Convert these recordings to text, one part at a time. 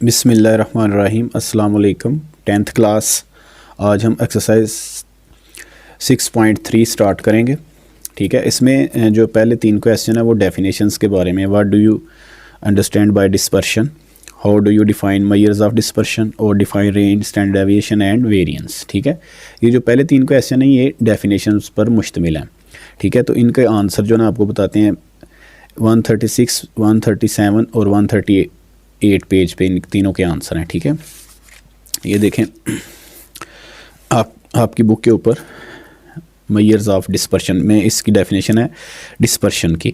बिस्मिल्लाहिर्रहमानिर्रहीम। अस्सलाम वालेकुम। 10th क्लास, आज हम एक्सरसाइज 6.3 स्टार्ट करेंगे। ठीक है, इसमें जो पहले 3 क्वेश्चन है वो डेफिनेशंस के बारे में। What do you understand by dispersion, how do you define measures of dispersion और define range, standard deviation and variance. ठीक है, ये जो पहले 3 क्वेश्चन हैं ये डेफिनेशंस पर मुश्तमिल हैं। ठीक है, तो इनके आंसर जो ना आपको बताते हैं 136, 137 और 138 पेज पे इन तीनों के आंसर हैं। ठीक है, ये देखें आपकी बुक के ऊपर मेजर्स ऑफ डिस्पर्शन में इसकी डेफिनेशन है डिस्पर्शन की।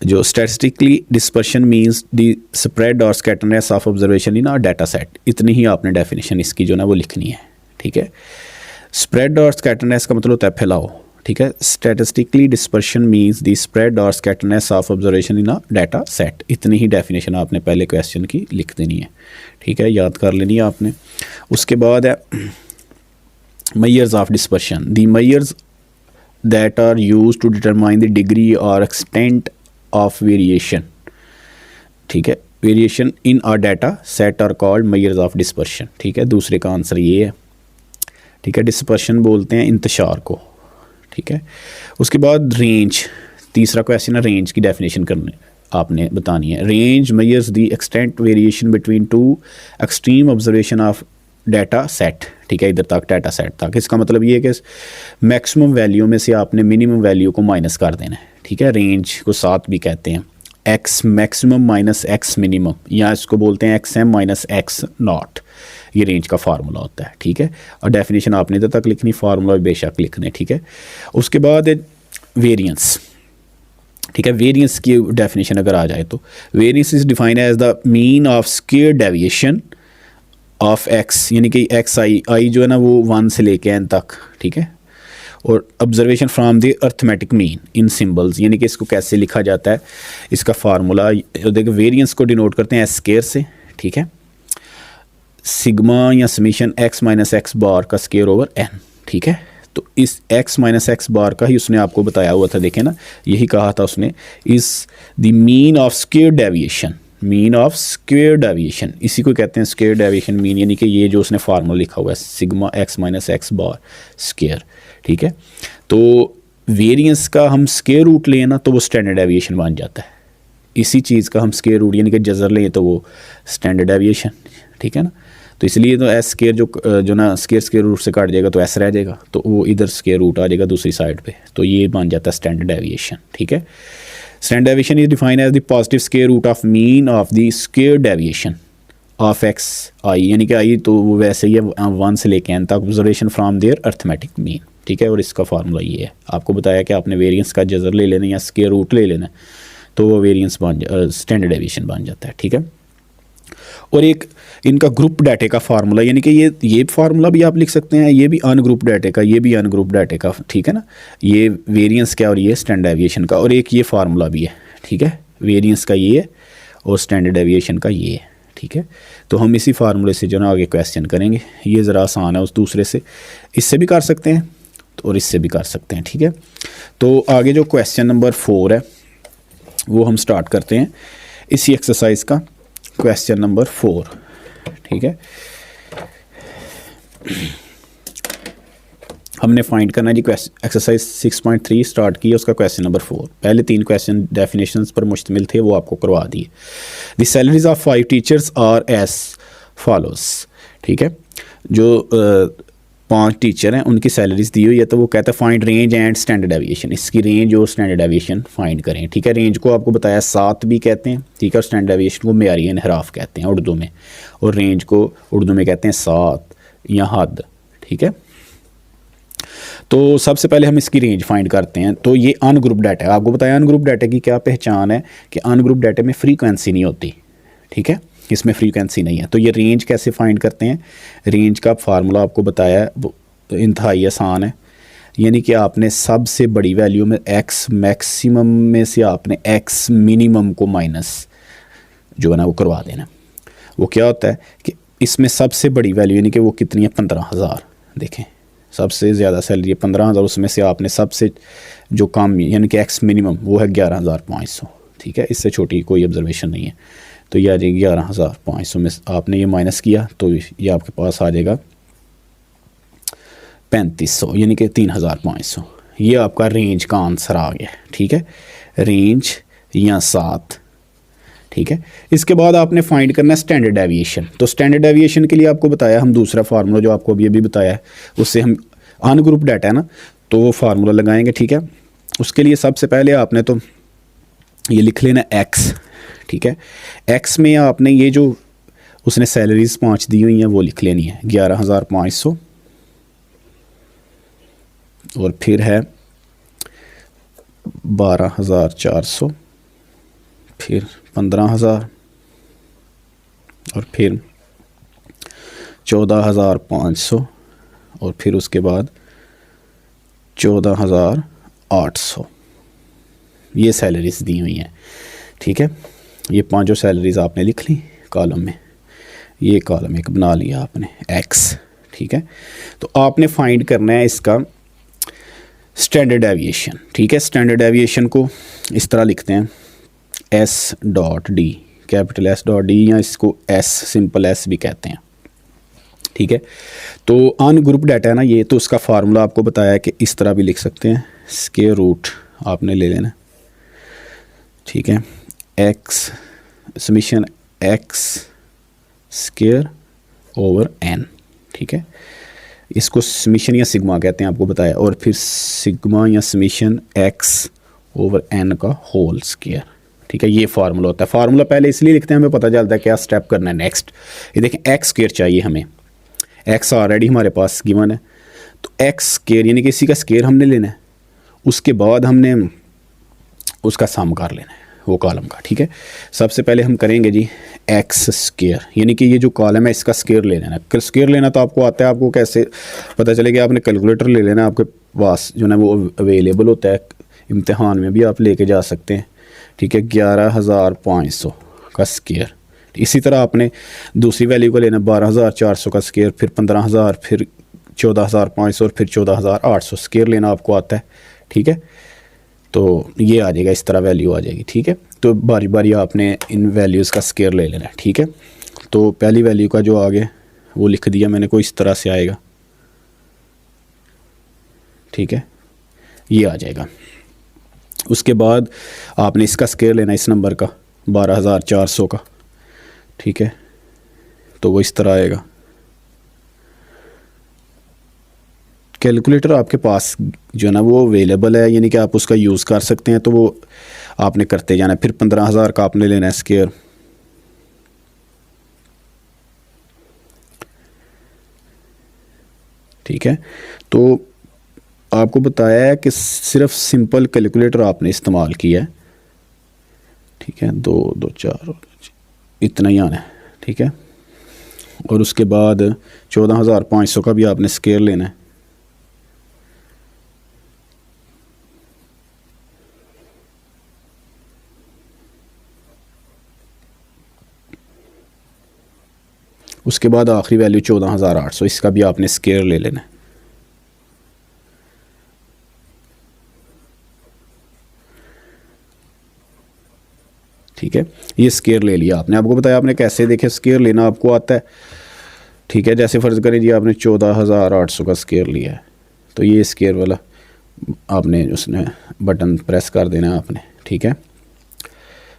जो statistically dispersion means the spread और scatterness of observation in our data set. इतनी ही आपने डेफिनेशन इसकी जो ना वो लिखनी है। ठीक है, स्प्रेड और स्कैटरनेस का मतलब होता है फैलाव। ठीक है, statistically dispersion means the spread और scatterness of observation in a data set. इतनी ही डेफिनेशन आपने पहले क्वेश्चन की लिख देनी है। ठीक है, याद कर लेनी है आपने। उसके बाद है measures of dispersion. The measures that are used to determine the degree और एक्सटेंट ऑफ वेरिएशन। ठीक है, variation in a data set are called measures of dispersion. ठीक है, दूसरे का आंसर ये है। ठीक है, डिस्पर्शन बोलते हैं इंतशार को। ठीक है, उसके बाद रेंज, तीसरा क्वेश्चन है रेंज की डेफिनेशन करने आपने बतानी है। Range measures the extent variation between two extreme observation of data set. ठीक है, इधर तक डाटा सेट तक। इसका मतलब ये है कि मैक्सिमम वैल्यू में से आपने मिनिमम वैल्यू को माइनस कर देना है। ठीक है, रेंज को 7 भी कहते हैं। X maximum minus X minimum, या इसको बोलते हैं X M minus X naught. ये रेंज का फार्मूला होता है। ठीक है, और डेफिनेशन आपने इधर तक लिखनी, फार्मूला बेशक लिखने। ठीक है, उसके बाद वेरिएंस। ठीक है, वेरिएंस की डेफिनेशन अगर आ जाए तो variance is defined as the mean of square deviation of X, यानी कि एक्स आई जो है ना वो 1 से लेके n तक। ठीक है, और observation from the arithmetic mean in symbols, यानी कि इसको कैसे लिखा जाता है, इसका फार्मूला देखो। वेरिएंस को डिनोट करते हैं एस स्क्वायर से। ठीक है, सिग्मा या समीशन एक्स माइनस एक्स बार का स्क्वायर ओवर एन। ठीक है, तो इस एक्स माइनस एक्स बार का ही उसने आपको बताया हुआ था। देखें ना, यही कहा था उसने, is the mean of square deviation. Mean of square deviation, इसी को कहते हैं स्क्वायर डेविएशन मीन, यानी कि ये जो उसने फार्मूला लिखा हुआ है sigma x minus x bar square. ठीक है, तो वेरिएंस का हम स्क्वायर रूट लें ना तो वो स्टैंडर्ड डेविएशन बन जाता है। इसी चीज़ का हम स्क्वायर रूट यानी कि जजर लें तो वो स्टैंडर्ड डेविएशन। ठीक है ना, तो इसलिए तो एस स्क्वायर जो ना स्क्वायर रूट से काट जाएगा तो एस रह जाएगा, तो वो इधर स्क्वायर रूट आ जाएगा दूसरी साइड पे, तो ये बन जाता है स्टैंडर्ड डेविएशन। ठीक है, standard deviation is defined as the positive square root of mean of the square deviation of X I, यानी कि आई तो वो वैसे ही है 1 से लेके n तक observation from their arithmetic mean. ठीक है, और इसका फार्मूला ये है। आपको बताया कि आपने वेरिएंस का जजर ले लेना या स्क्वायर रूट ले लेना, तो वो वेरिएंस स्टैंडर्ड डेविएशन बन जाता है। ठीक है, और एक इनका ग्रुप डाटे का फार्मूला, यानी कि ये फार्मूला भी आप लिख सकते हैं, ये भी अनग्रुप डाटे का, ये भी अनग्रुप डाटे का। ठीक है ना, ये वेरिएंस का और ये स्टैंडर्ड डेविएशन का, और एक ये फार्मूला भी है। ठीक है, वेरिएंस का ये और स्टैंडर्ड डेविएशन का ये। ठीक है, तो हम इसी फार्मूले से जो ना आगे क्वेश्चन करेंगे। ये ज़रा आसान है, उस दूसरे से इससे भी कर सकते हैं और इससे भी कर सकते हैं। ठीक है, तो आगे जो क्वेश्चन नंबर 4 है वो हम स्टार्ट करते हैं इसी एक्सरसाइज का, क्वेश्चन नंबर 4। ठीक है, हमने फाइंड करना है जी एक्सरसाइज 6.3 स्टार्ट की है, उसका क्वेश्चन नंबर 4। पहले 3 क्वेश्चन डेफिनेशंस पर मुश्तमिल थे, वो आपको करवा दिए। The salaries of 5 teachers are as follows. ठीक है, जो 5 टीचर हैं उनकी सैलरीज दी हुई है, तो वो कहता है find range and standard deviation. इसकी रेंज और स्टैंडर्ड डेविएशन फाइंड करें। ठीक है, रेंज को आपको बताया 7 भी कहते हैं। ठीक है, और स्टैंडर्ड डेविएशन को मेयारी इनहराफ कहते हैं उर्दू में, और रेंज को उर्दू में कहते हैं 7 या हद। ठीक है, तो सबसे पहले हम इसकी रेंज फाइंड करते हैं। तो ये अनग्रुप डाटा है। आपको बताया अनग्रुप डाटा की क्या पहचान है कि अनग्रुप डाटा में फ्रीक्वेंसी नहीं होती। ठीक है, इसमें फ्रीक्वेंसी नहीं है। तो ये रेंज कैसे फाइंड करते हैं, रेंज का फार्मूला आपको बताया है, वो तो इंतहाई आसान है। यानी कि आपने सबसे बड़ी वैल्यू में एक्स मैक्सिमम में से आपने एक्स मिनिमम को माइनस जो है ना वो करवा देना। वो क्या होता है कि इसमें सबसे बड़ी वैल्यू यानी कि वो कितनी है 15,000। देखें, सबसे ज़्यादा सैलरी है 15,000, उसमें से आपने सबसे जो कम यानी कि एक्स मिनिमम वो है 11,500। ठीक है, इससे छोटी कोई ऑब्जर्वेशन नहीं है। तो ये आ जाएगी 11,500 में आपने ये माइनस किया तो ये आपके पास आ जाएगा 3500 यानी कि 3,500। ये आपका रेंज का आंसर आ गया, ठीक है, रेंज या 7, ठीक है। इसके बाद आपने फाइंड करना है स्टैंडर्ड डेविएशन। तो स्टैंडर्ड डेविएशन के लिए आपको बताया हम दूसरा फार्मूला जो आपको अभी बताया है, उससे हम अनग्रुप डाटा है ना, तो वो फार्मूला लगाएंगे, ठीक है। उसके लिए सबसे पहले आपने तो ये लिख लेना एक्स, ठीक है। एक्स में आपने ये जो उसने सैलरीज 5 दी हुई हैं वो लिख लेनी है, 11,500 और फिर है 12,400, फिर 15,000 और फिर 14,500 और फिर उसके बाद 14,800। ये सैलरीज दी हुई हैं, ठीक है। ये पांचों सैलरीज आपने लिख ली कॉलम में, ये कॉलम एक बना लिया आपने एक्स, ठीक है। तो आपने फाइंड करना है इसका स्टैंडर्ड डेविएशन, ठीक है। स्टैंडर्ड डेविएशन को इस तरह लिखते हैं S dot D, capital S dot D, या इसको एस सिंपल एस भी कहते हैं, ठीक है। तो अनग्रुप डाटा है ना ये, तो उसका फार्मूला आपको बताया है कि इस तरह भी लिख सकते हैं, स्क्वायर रूट आपने ले लेना, ठीक है, X summation X square over N, ठीक है। इसको समीशन या सिग्मा कहते हैं आपको बताया, और फिर सिग्मा या समीशन एक्स ओवर एन का होल स्क्वायर, ठीक है। ये फार्मूला होता है। फार्मूला पहले इसलिए लिखते हैं हमें पता चलता है क्या स्टेप करना है नेक्स्ट। ये देखें एक्स स्क्वायर चाहिए हमें, एक्स ऑलरेडी हमारे पास गिवन है, तो एक्स स्क्वायर यानी कि इसी का स्क्वायर हमने लेना है, उसके बाद हमने उसका सम कर लेना है वो कॉलम का, ठीक है। सबसे पहले हम करेंगे जी एक्स स्क्वायर, यानी कि ये जो कॉलम है इसका स्क्वायर ले लेना है। स्क्वायर लेना तो आपको आता है, आपको कैसे पता चलेगा, आपने कैलकुलेटर ले लेना, आपके पास जो है वो अवेलेबल होता है, इम्तिहान में भी आप लेके जा सकते हैं, ठीक है। 11,500 का स्क्वायर, इसी तरह आपने दूसरी वैल्यू को लेना 12,400 का स्क्वायर, फिर 15,000, फिर 14,500 और फिर 14,800 स्क्वायर लेना आपको आता है, ठीक है। तो ये आ जाएगा, इस तरह वैल्यू आ जाएगी, ठीक है। तो बारी बारी आपने इन वैल्यूज़ का स्क्वायर ले लेना है, ठीक है। तो पहली वैल्यू का जो आगे वो लिख दिया मैंने, कोई इस तरह से आएगा, ठीक है, ये आ जाएगा। उसके बाद आपने इसका स्क्वायर लेना इस नंबर का 12,400 का, ठीक है, तो वो इस तरह आएगा। कैलकुलेटर आपके पास जो है ना वो अवेलेबल है, यानी कि आप उसका यूज़ कर सकते हैं, तो वो आपने करते जाना है। फिर 15,000 का आपने लेना है स्क्वायर, ठीक है। तो आपको बताया है कि सिर्फ सिंपल कैलकुलेटर आपने इस्तेमाल किया है, ठीक है, 2 2 4 इतना ही आना है, ठीक है। और उसके बाद 14,500 का भी आपने स्क्वायर लेना है, उसके बाद आखिरी वैल्यू 14,800, इसका भी आपने स्क्वायर ले लेना है, ठीक है। ये स्क्वायर ले लिया आपने, आपको बताया आपने कैसे, देखे स्क्वायर लेना आपको आता है, ठीक है। जैसे फ़र्ज़ करें जी आपने 14,800 का स्क्वायर लिया है, तो ये स्क्वायर वाला आपने उसने बटन प्रेस कर देना है आपने, ठीक है।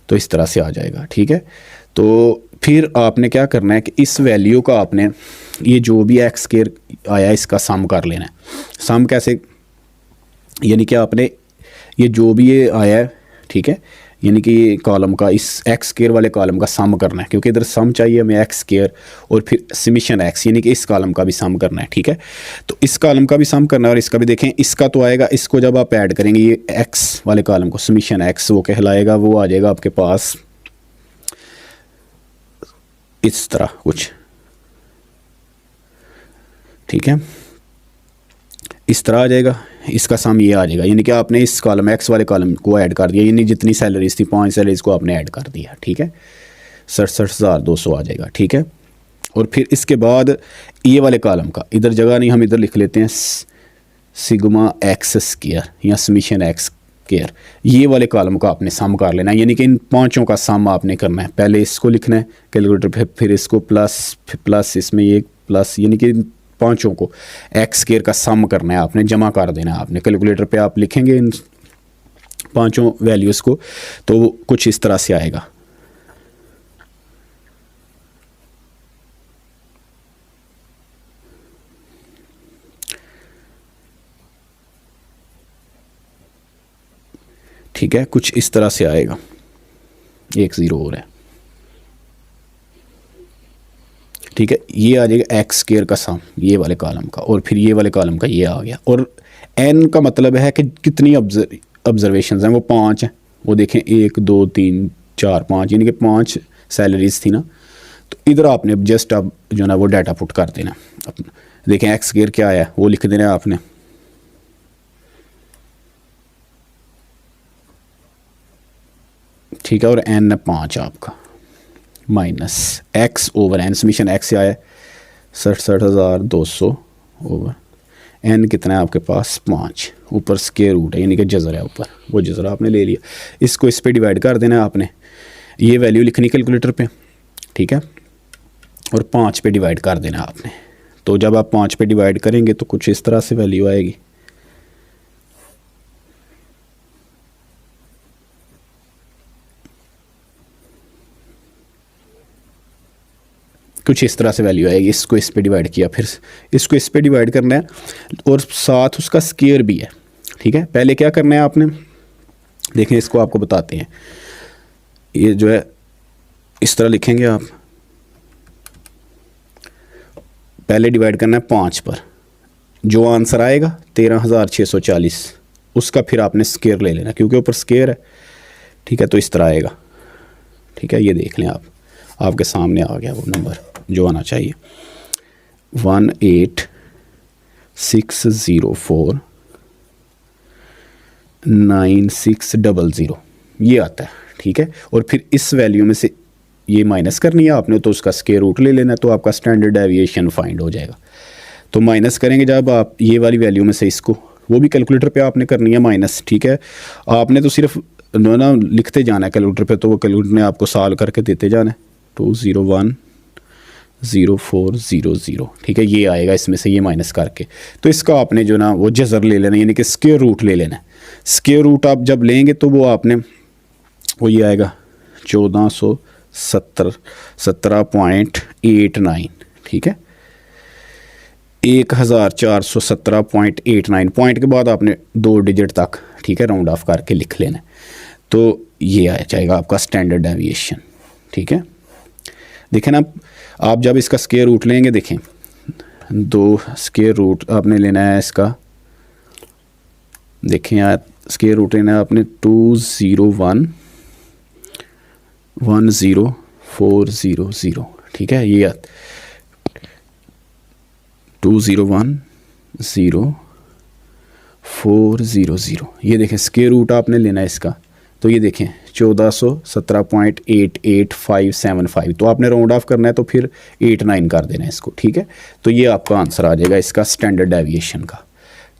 तो इस तरह से आ जाएगा, ठीक है। तो फिर आपने क्या करना है कि इस वैल्यू का आपने ये जो भी एक्स स्क्वायर आया इसका सम कर लेना है। सम कैसे, यानी कि आपने ये जो भी ये आया है, ठीक है, यानी कि ये कॉलम का इस एक्स स्क्वायर वाले कॉलम का सम करना है, क्योंकि इधर सम चाहिए हमें एक्स स्क्वायर, और फिर समीशन एक्स यानी कि इस कॉलम का भी सम करना है, ठीक है। तो इस कॉलम का भी सम करना है और इसका भी देखें, इसका तो आएगा, इसको जब आप ऐड करेंगे ये एक्स वाले कॉलम को, समीशन एक्स वो कहलाएगा, वो आ जाएगा आपके पास इस तरह कुछ, ठीक है, इस तरह आ जाएगा। इसका सम ये आ जाएगा, यानी कि आपने इस कॉलम एक्स वाले कॉलम को ऐड कर दिया, यानी जितनी सैलरीज थी 5 सैलरीज को आपने ऐड कर दिया, ठीक है, 67,200 आ जाएगा, ठीक है। और फिर इसके बाद ये वाले कॉलम का इधर जगह नहीं, हम इधर लिख लेते हैं सिग्मा एक्स स्क्वायर या समीशन एक्स स्केयर, ये वाले कॉलम का आपने सम कर लेना है, यानी कि इन पांचों का सम आपने करना है। पहले इसको लिखना है कैलकुलेटर पे, फिर इसको प्लस इसमें ये प्लस, यानी कि इन पांचों को एक्स स्केयर का सम करना है आपने, जमा कर देना है आपने। कैलकुलेटर पे आप लिखेंगे इन पांचों वैल्यूज़ को तो कुछ इस तरह से आएगा। ठीक है, कुछ इस तरह से आएगा, एक ज़ीरो और है। ठीक है, ये आ जाएगा एक्स स्केयर का सम ये वाले कॉलम का, और फिर ये वाले कॉलम का ये आ गया। और एन का मतलब है कि कितनी ऑब्जर्वेशन हैं, वो 5 हैं। वो देखें 1 2 3 4 5, यानी कि 5 सैलरीज थी ना। तो इधर आपने जस्ट अब जो ना वो डाटा पुट कर देना अपना। देखें एक्स स्केयर क्या है वो लिख देना आपने। ठीक है, और एन है 5 आपका, minus X over N, summation X से आया 67,200 ओवर एन कितना है आपके पास 5, ऊपर स्केयर रूट है यानी कि जज़र है ऊपर, वो जज़र आपने ले लिया। इसको इस पे डिवाइड कर देना है आपने, ये वैल्यू लिखनी कैलकुलेटर पे। ठीक है, और 5 पे डिवाइड कर देना आपने। तो जब आप 5 पे डिवाइड करेंगे तो कुछ इस तरह से वैल्यू आएगी। कुछ इस तरह से वैल्यू आएगी। इसको इस पे डिवाइड किया, फिर इसको इस पे डिवाइड करना है, और साथ उसका स्केयर भी है। ठीक है, पहले क्या करना है आपने, देखें इसको आपको बताते हैं। ये जो है इस तरह लिखेंगे आप, पहले डिवाइड करना है 5 पर, जो आंसर आएगा 13,640, उसका फिर आपने स्केयर ले लेना क्योंकि ऊपर स्केयर है। ठीक है, तो इस तरह आएगा। ठीक है, ये देख लें आप, आपके सामने आ गया वो नंबर जो आना चाहिए, 18,604,9600 ये आता है। ठीक है, और फिर इस वैल्यू में से ये माइनस करनी है आपने, तो उसका स्क्वायर रूट ले लेना है, तो आपका स्टैंडर्ड डेविएशन फाइंड हो जाएगा। तो माइनस करेंगे जब आप ये वाली वैल्यू में से इसको, वो भी कैलकुलेटर पे आपने करनी है माइनस। ठीक है, आपने तो सिर्फ ना लिखते जाना है कैलकुलेटर पे, तो वो कैलकुलेटर ने आपको सॉल्व करके देते जाना है। 201,04,00। ठीक है, ये आएगा इसमें से ये माइनस करके, तो इसका आपने जो ना वो जज़र ले लेना, यानी कि स्क्वायर रूट ले लेना है। स्क्वायर रूट आप जब लेंगे तो वो आपने वो ये आएगा 1417.89। ठीक है, 1417.89 पॉइंट के बाद आपने 2 डिजिट तक, ठीक है, राउंड ऑफ करके लिख लेना। तो ये आ जाएगा आपका स्टैंडर्ड डेविएशन। ठीक है, देखें ना, आप जब इसका स्क्वायर रूट लेंगे, देखें 2 स्क्वायर रूट आपने लेना है इसका। देखें यार, स्क्वायर रूट लेना है आपने 201,04,00। ठीक है, ये 201,04,00 ये देखें स्क्वायर रूट आपने लेना है इसका। तो ये देखें 1417.88575, तो आपने राउंड ऑफ करना है तो फिर 89 कर देना है इसको। ठीक है, तो ये आपका आंसर आ जाएगा इसका स्टैंडर्ड डेविएशन का।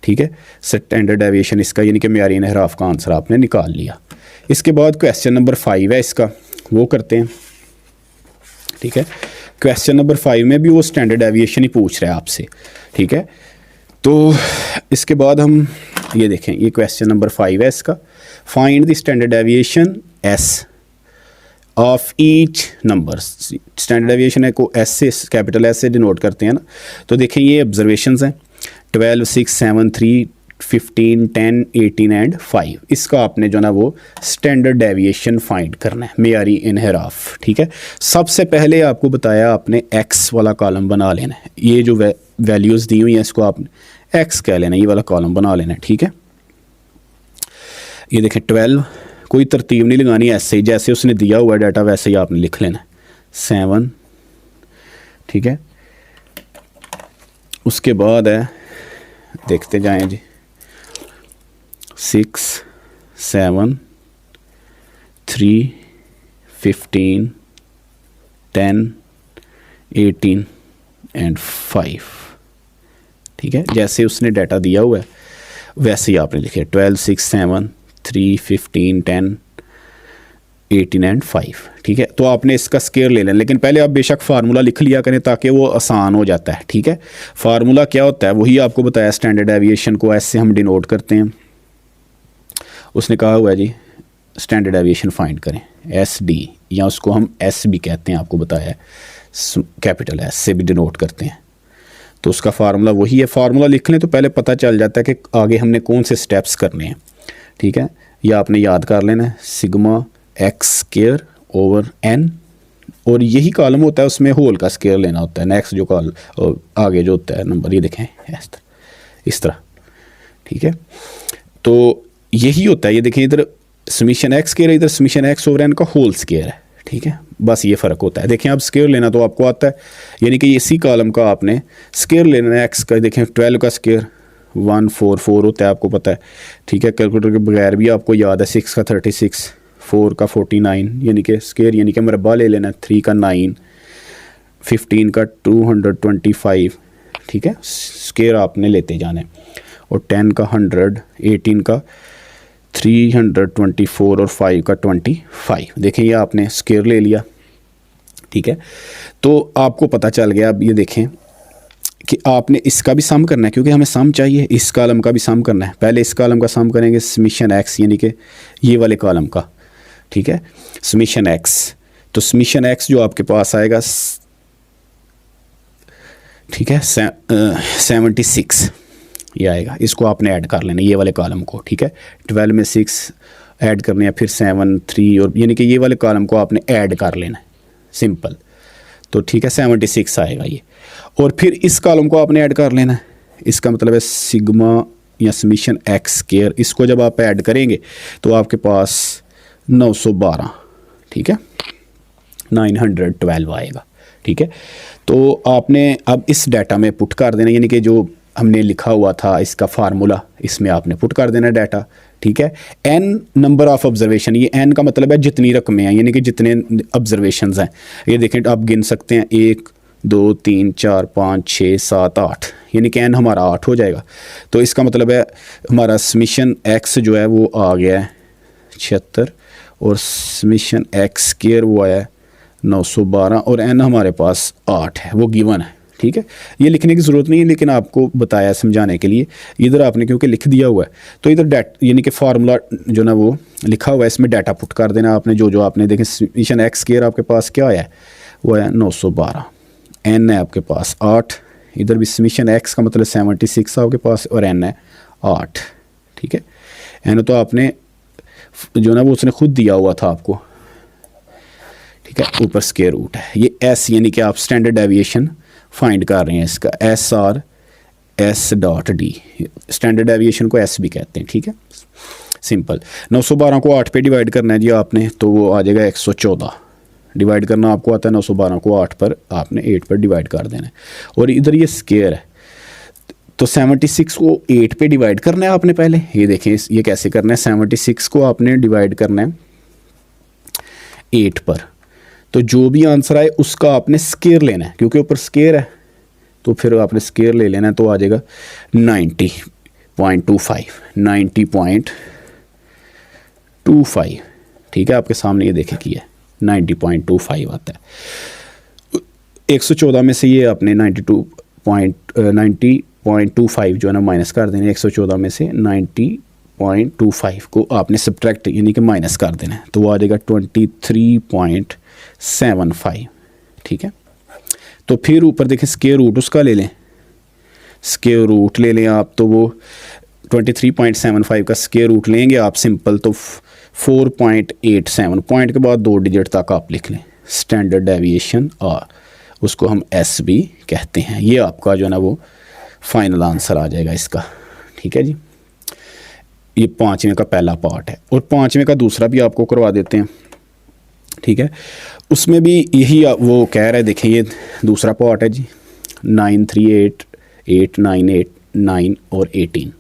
ठीक है, स्टैंडर्ड डेविएशन इसका यानी कि मेयारी इन्हिराफ का आंसर आपने निकाल लिया। इसके बाद क्वेश्चन नंबर 5 है इसका, वो करते हैं। ठीक है, क्वेश्चन नंबर 5 में भी वो स्टैंडर्ड डेविएशन ही पूछ रहा है आपसे। ठीक है, तो इसके बाद हम ये देखें, ये क्वेश्चन नंबर 5 है इसका। Find the standard deviation S of each number. Standard deviation है को एस से, कैपिटल एस से डिनोट करते हैं ना। तो देखें ये ऑब्जर्वेशंस हैं 12, 6, 7, 3, 15, 10, 18 एंड 5। इसका आपने जो ना वो स्टैंडर्ड डेविएशन फाइंड करना है, मेयारी इन्हिराफ। ठीक है, सबसे पहले आपको बताया आपने एक्स वाला कॉलम बना लेना है। ये जो वैल्यूज़ दी हुई हैं इसको आपने एक्स कह लेना, ये वाला कॉलम बना लेना है। ठीक है, ये देखें 12, कोई तरतीब नहीं लगानी, ऐसे ही जैसे उसने दिया हुआ डाटा वैसे ही आपने लिख लेना है। 7, ठीक है, उसके बाद है, देखते जाएं जी, 6, 7, 3, 15, 10, 18 एंड 5। ठीक है, जैसे उसने डाटा दिया हुआ है वैसे ही आपने लिखे 12, 6, 7, 3, 15, 10, 18 एंड 5। ठीक है, तो आपने इसका स्केयर ले लेना, लेकिन पहले आप बेशक फार्मूला लिख लिया करें ताकि वो आसान हो जाता है। ठीक है, फार्मूला क्या होता है वही आपको बताया, स्टैंडर्ड डेविएशन को एस से हम डिनोट करते हैं। उसने कहा हुआ है जी स्टैंडर्ड डेविएशन फाइंड करें, एस डी, या उसको हम एस भी कहते हैं, आपको बताया है, कैपिटल एस से भी डिनोट करते हैं। तो उसका फार्मूला वही है, फार्मूला लिख लें तो पहले पता चल जाता है कि आगे हमने कौन से स्टेप्स करने हैं। ठीक है, या आपने याद कर लेना है, sigma X square over N, और यही कॉलम होता है उसमें होल का स्केयर लेना होता है, नेक्स्ट जो आगे जो होता है नंबर, ये देखें इस तरह। ठीक है, तो यही होता है, ये देखें इधर समीशन एक्स स्केयर है, इधर समीशन एक्स ओवर एन का होल स्केयर है। ठीक है, बस ये फ़र्क होता है। देखें आप स्केयर लेना तो आपको आता है, यानी कि इसी कॉलम का आपने स्केयर लेना है एक्स का। देखें 12 का स्केयर 144 होता है, आपको पता है। ठीक है, कैलकुलेटर के बगैर भी आपको याद है, 6 का 36, 4 का 49, यानी कि स्केयर यानी कि मरबा ले लेना, 3 का 9, 15 का 225। ठीक है, स्केयर आपने लेते जाना है, और 10 का 100, 18 का 324 और 5 का 25। देखें ये आपने स्केयर ले लिया। ठीक है, तो आपको पता चल गया। अब ये देखें कि आपने इसका भी सम करना है, क्योंकि हमें सम चाहिए, इस कॉलम का भी सम करना है। पहले इस कॉलम का सम करेंगे, समीशन एक्स यानी कि ये वाले कॉलम का। ठीक है, समीशन एक्स, तो समीशन एक्स जो आपके पास आएगा, ठीक है, 76 ये आएगा। इसको आपने ऐड कर लेना, ये वाले कॉलम को। ठीक है, 12 में 6 ऐड करने हैं, फिर 7, 3, और यानी कि ये वाले कॉलम को आपने ऐड कर लेना है, सिंपल। तो ठीक है, 76 आएगा ये, और फिर इस कॉलम को आपने ऐड कर लेना है। इसका मतलब है सिग्मा या समीशन एक्स स्केयर, इसको जब आप ऐड करेंगे तो आपके पास 912, ठीक है, 912 आएगा। ठीक है, तो आपने अब इस डाटा में पुट कर देना, यानी कि जो हमने लिखा हुआ था इसका फार्मूला, इसमें आपने पुट कर देना डाटा। ठीक है, एन नंबर ऑफ ऑब्जर्वेशन, ये एन का मतलब है जितनी रकमें हैं, यानी कि जितने ऑब्जर्वेशंस हैं। ये देखें आप गिन सकते हैं, 1, 2, 3, 4, 5, 6, 7, 8, यानी कि एन हमारा 8 हो जाएगा। तो इसका मतलब है हमारा समीशन एक्स जो है वो आ गया है 76, और समीशन एक्स स्केयर वो आया है 912, और एन हमारे पास 8 है, वो गिवन है। ठीक है, ये लिखने की ज़रूरत नहीं है, लेकिन आपको बताया समझाने के लिए। इधर आपने क्योंकि लिख दिया हुआ है, तो इधर यानी कि फार्मूला जो ना वो लिखा हुआ है, इसमें डाटा पुट कर देना आपने, जो आपने देखें समीशन एक्स स्केयर आपके पास क्या आया है, वो है 912, एन है आपके पास 8, इधर भी समीशन एक्स का मतलब 76 आपके पास, और एन है 8। ठीक है, एन तो आपने जो ना वो उसने खुद दिया हुआ था आपको। ठीक है, ऊपर स्केयर रूट है, ये एस यानी कि आप स्टैंडर्ड डेविएशन फाइंड कर रहे हैं इसका, S R S dot D, standard deviation को एस भी कहते हैं। ठीक है, सिंपल। 912 को 8 पे डिवाइड करना है जी आपने, तो वो आ जाएगा 114। डिवाइड करना आपको आता है, 912 को 8 पर आपने 8 पर डिवाइड कर देना है, और इधर ये स्केयर है, तो 76 को 8 पे डिवाइड करना है आपने पहले। ये देखें ये कैसे करना है, 76 को आपने डिवाइड करना है 8 पर, तो जो भी आंसर आए उसका आपने स्केयर लेना है, क्योंकि ऊपर स्केयर है तो फिर आपने स्केयर ले लेना है, तो आ जाएगा 90.25, 90.25। ठीक है, आपके सामने ये देखे किया 90.25 आता है। 114 में से ये आपने 90.25 जो है ना माइनस कर देना है, 114 में से 90.25 को आपने सब्ट्रैक्ट यानी कि माइनस कर देना है, तो वो आ जाएगा 23.75। ठीक है, तो फिर ऊपर देखें स्क्वायर रूट उसका ले लें, स्क्वायर रूट ले लें आप, तो वो 23.75 का स्क्वायर रूट लेंगे आप सिंपल, तो 4.87, पॉइंट के बाद 2 डिजिट तक आप लिख लें, स्टैंडर्ड डेविएशन, और उसको हम एस भी कहते हैं। ये आपका जो है ना वो फाइनल आंसर आ जाएगा इसका। ठीक है जी, ये 5वें का पहला पार्ट है, और 5वें का दूसरा भी आपको करवा देते हैं। ठीक है, उसमें भी यही वो कह रहा है, देखें ये दूसरा पार्ट है जी, 938, 8, 9, 8, 9 और 18।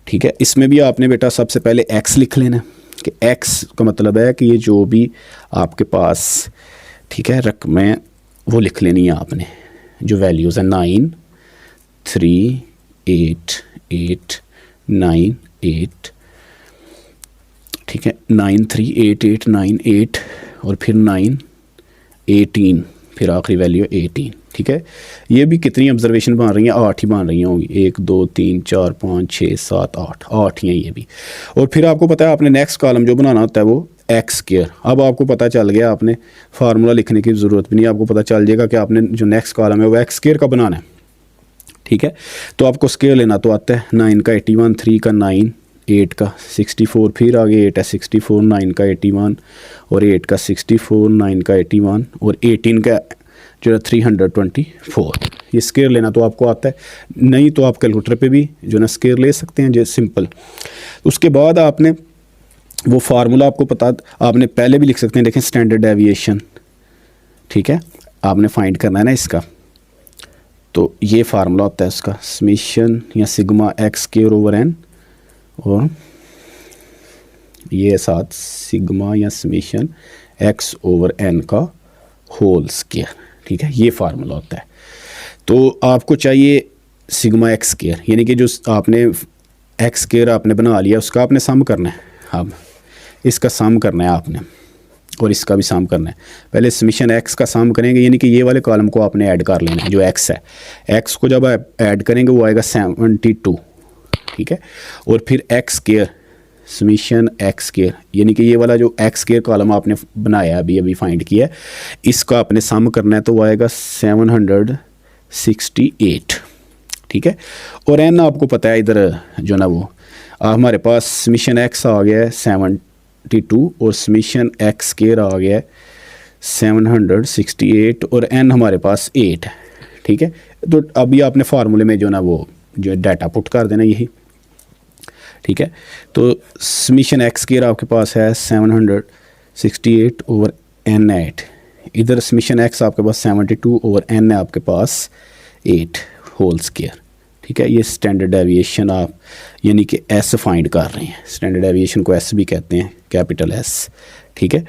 ठीक है, इसमें भी आपने बेटा सबसे पहले x लिख लेना, कि x का मतलब है कि ये जो भी आपके पास, ठीक है, रकमें वो लिख लेनी है आपने, जो वैल्यूज़ हैं 9, 3, 8, 8, 9, 8, ठीक है, 938898 और फिर 918, फिर आखिरी वैल्यू 18। ठीक है, ये भी कितनी ऑब्जर्वेशन बन रही हैं, 8 ही बन रही होंगी, 1 2 3 4 5 6 7 8 ही हैं ये भी। और फिर आपको पता है आपने नेक्स्ट कॉलम जो बनाना होता है वो एक्स स्क्वायर। अब आपको पता चल गया, आपने फार्मूला लिखने की ज़रूरत भी नहीं, आपको पता चल जाएगा कि आपने जो नेक्स्ट कॉलम है वो एक्स स्क्वायर का बनाना है। ठीक है, तो आपको स्क्वायर लेना तो आता है, 9 का 81, 3 का 9, 8 का 64, फिर आगे 8 है 64, 9 का 81 और 8 का 64, 9 का 81 और 18 का जो है 324। ये स्क्वायर लेना तो आपको आता है, नहीं तो आप कैलकुलेटर पे भी जो ना स्क्वायर ले सकते हैं, जो सिंपल। उसके बाद आपने वो फार्मूला आपको पता, आपने पहले भी लिख सकते हैं, देखें स्टैंडर्ड डेविएशन। ठीक है, आपने फाइंड करना है ना इसका, तो ये फार्मूला होता है उसका, समेशन या sigma X square over N, और ये साथ सिग्मा या समेशन एक्स ओवर एन का होल स्क्वायर। ठीक है, ये फार्मूला होता है। तो आपको चाहिए सिग्मा एक्स स्क्वायर, यानी कि जो आपने एक्स स्क्वायर आपने बना लिया उसका आपने सम करना है। अब इसका सम करना है आपने, और इसका भी सम करना है। पहले समेशन एक्स का सम करेंगे, यानी कि ये वाले कॉलम को आपने ऐड कर लेना है, जो एक्स है। एक्स को जब आप ऐड करेंगे वो आएगा 72। ठीक है, और फिर x square, summation x square, यानी कि ये वाला जो एक्स स्क्वायर कॉलम आपने बनाया अभी फाइंड किया है, इसका आपने सम करना है, तो वो आएगा 768। ठीक है, और एन आपको पता है इधर जो ना वो हमारे पास समेशन एक्स आ गया है 72 और समेशन एक्स स्क्वायर आ गया है 768 और एन हमारे पास 8 है। ठीक है, तो अभी आपने फार्मूले में जो ना वो जो डाटा पुट कर देना यही। ठीक है, तो समेशन एक्स स्क्वायर आपके पास है 768 ओवर एन 8, इधर समेशन एक्स आपके पास 72 ओवर एन है आपके पास 8 होल स्क्वायर। ठीक है, ये स्टैंडर्ड डेविएशन आप यानी कि एस फाइंड कर रहे हैं, स्टैंडर्ड डेविएशन को एस भी कहते हैं, कैपिटल एस। ठीक है,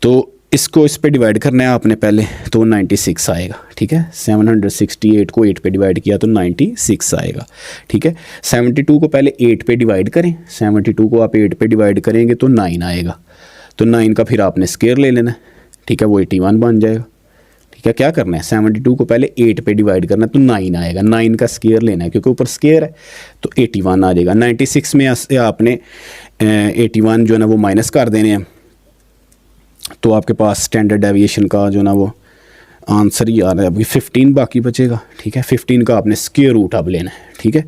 तो इसको इस पे डिवाइड करना है आपने पहले, तो 96 आएगा। ठीक है, 768 को 8 पे डिवाइड किया तो 96 आएगा। ठीक है, 72 को पहले 8 पे डिवाइड करें, 72 को आप 8 पे डिवाइड करेंगे तो 9 आएगा, तो 9 का फिर आपने स्क्वायर ले लेना है। ठीक है, वो 81 बन जाएगा। ठीक है, क्या करना है, 72 को पहले 8 पे डिवाइड करना है तो 9 आएगा, 9 का स्क्वायर लेना है क्योंकि ऊपर स्क्वायर है, तो 81 आ जाएगा। 96 में आपने 81 जो है ना वो माइनस कर देने हैं, तो आपके पास स्टैंडर्ड डेविएशन का जो ना वो आंसर ही आ रहा है, अभी 15 बाकी बचेगा। ठीक है, 15 का आपने स्क्वायर रूट अब लेना है। ठीक है,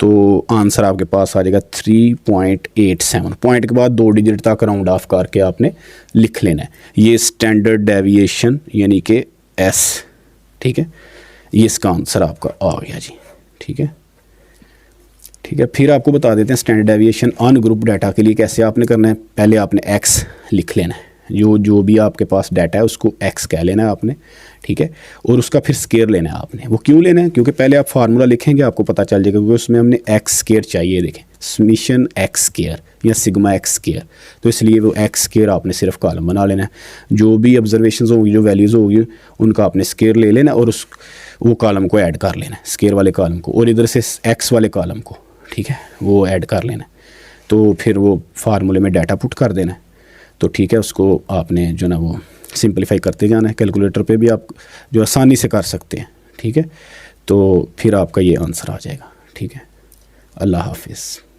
तो आंसर आपके पास आ जाएगा 3.87। पॉइंट के बाद 2 डिजिट तक राउंड ऑफ करके आपने लिख लेना है, ये स्टैंडर्ड डेविएशन यानी कि एस। ठीक है, ये इसका आंसर आपका आ गया जी। ठीक है, ठीक है, फिर आपको बता देते हैं स्टैंडर्ड डेविएशन अनग्रुप डाटा के लिए कैसे आपने करना है। पहले आपने एक्स लिख लेना है, जो भी आपके पास डाटा है उसको एक्स कह लेना है आपने। ठीक है, और उसका फिर स्क्वायर लेना है आपने। वो क्यों लेना है, क्योंकि पहले आप फार्मूला लिखेंगे आपको पता चल जाएगा, क्योंकि उसमें हमने एक्स स्क्वायर चाहिए। देखें समेशन एक्स स्क्वायर या सिग्मा एक्स स्क्वायर, तो इसलिए वो एक्स स्क्वायर आपने सिर्फ कॉलम बना लेना है। जो भी ऑब्जर्वेशंस होंगी, जो वैल्यूज़ होगी, उनका आपने स्क्वायर ले लेना और उस वो कॉलम को ऐड कर लेना है, स्क्वायर वाले कॉलम को, और इधर से एक्स वाले कॉलम को। ठीक है, वो ऐड कर लेना, तो फिर वो फार्मूले में डाटा पुट कर देना है। तो ठीक है, उसको आपने जो ना वो सिंपलीफाई करते जाना है। कैलकुलेटर पे भी आप जो आसानी से कर सकते हैं। ठीक है, तो फिर आपका ये आंसर आ जाएगा। ठीक है, अल्लाह हाफिज़।